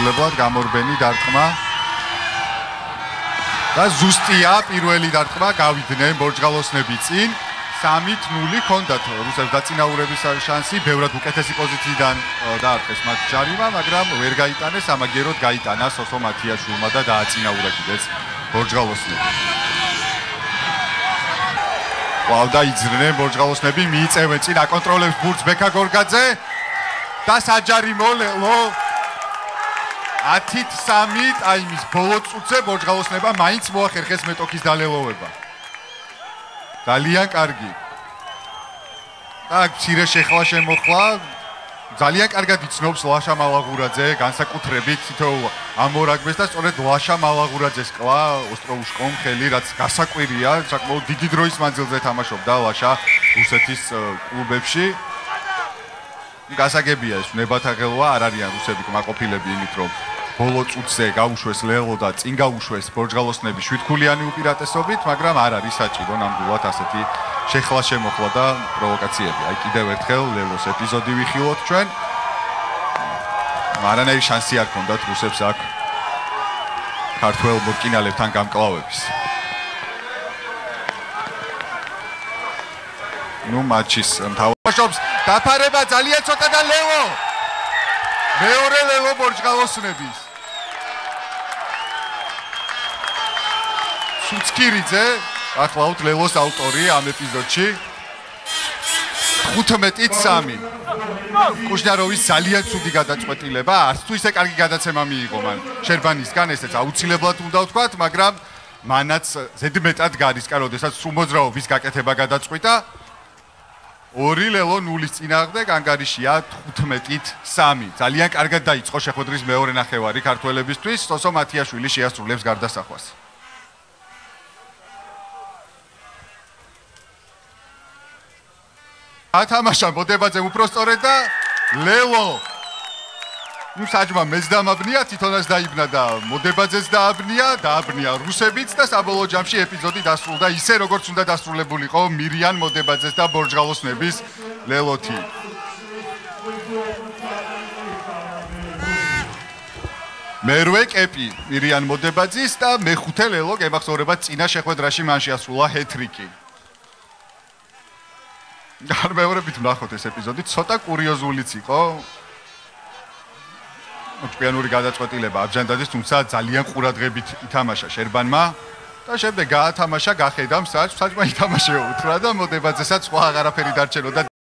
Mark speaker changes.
Speaker 1: აუცილებლად გამორბენი დარტყმა. და ზუსტია პირველი დარტყმა გავიდნენ ბორჯგალოსნები წინ 3-0 ჰქონდათ რუსებს დაწინაურების შანსი, ბევრად უკეთესი პოზიციიდან დაარქვეს მათ ჯარიმა, მაგრამ ვერ გაიტანეს, ამაგეროდ გაიტანა სოსო მათიაშვილმა და დააწინაურა კიდეც ბორჯგალოსნები. და იძრნენ ბორჯგალოსნები, მიიწევენ წინ, აკონტროლებს ბურთს ბექა გორგაძე და საჯარიმო ლელო 10-3 ტაიმის ბოლო წუთზე ბორჯგალოსნებმა მაინც მოახერხეს მეტოქის დალელოვება. ძალიან კარგი. და მცირე შეხლა შემოხლა. ძალიან კარგად იცნობს ლაშა მალაღურაძე, განსაკუთრებით თითოეულ ამორაგბეს და სწორედ ლაშა მალაღურაძეს კლა ოსტროუშკომ ხელი, რაც გასაკვირია, საკმაოდ დიდი დროის მანძილზე თამაშობდა ლაშა რუსეთის კლუბებში. გასაგებია ეს ნებათაღელვა, არ არიან რუსები კმაყოფილები იმით, რომ ბოლო წუთზე გაუშვეს ლელო და წინ გაუშვეს ბორჯგალოსნები 7-ქულიანი უპირატესობით, მაგრამ არ არის საჭირო ნამდვილად ასეთი შეხლა შემოხლა და პროვოკაციები. აი კიდევ ერთხელ ლელოს ეპიზოდი ვიხილოთ ჩვენ. არანაირი შანსი არ ჰქონდათ რუსებს აქ ქართველ მორკინალებთან გამკლავების. მატჩის მთავრობს დაფარება ძალიან ცოტა და ლელო მეორე ლელო ბორჯგალოსნების. სუცკირიძე ახლავთ ლელოს ავტორი ამ ეპიზოდში 15-3. კუშნაროვის ძალიან ცუდი გადაწყვეტილება, არც თუ ისე კარგი გადაცემა მიიღო მან შერბანისგან, ესეც აუცილებლად უნდა ვთქვათ, მაგრამ მანაც ზედმეტად გარისკა, როდესაც სრულმოძრაობის გაკეთება გადაწყვიტა. 2 ლელო 0-ის წინააღმდეგ ანგარიშია 15-3. ძალიან კარგად დაიწყო შეხვედრის მეორე ნახევარი ქართველებისთვის, სოსო მათიაშვილი შეასრულებს გარდასახვას. ათამაშა მოდებაძე უფრო სწორედ და ლელო საჯმა მეც დამაბნია, თვითონაც დაიბნა და მოდებაძეც დააბნია რუსებიც და საბოლოო ჯამში ეპიზოდი დასრულდა ისე როგორც უნდა დასრულებულიყო მირიან მოდებაძეს და ბორჯგალოსნების ლელოთი. მერვე კეპი მირიან მოდებაძის და მეხუთე ლელო გემახსოვრებათ წინა შეხვედრაში მან შეასრულა ჰეტრიკი. გამეორებით ვნახოთ ეს ეპიზოდი, ცოტა კურიოზულიც იყო. ჭკვიანური გადაწყვეტილება აბჯანდაძის, თუმცა ძალიან ყურადღებით ითამაშა შერბანმა და შემდეგ გაათამაშა გახედა მსაჯს, მსაჯმა ითამაშა უთხრა და მოდებაძესაც სხვა აღარაფერი დარჩენოდა.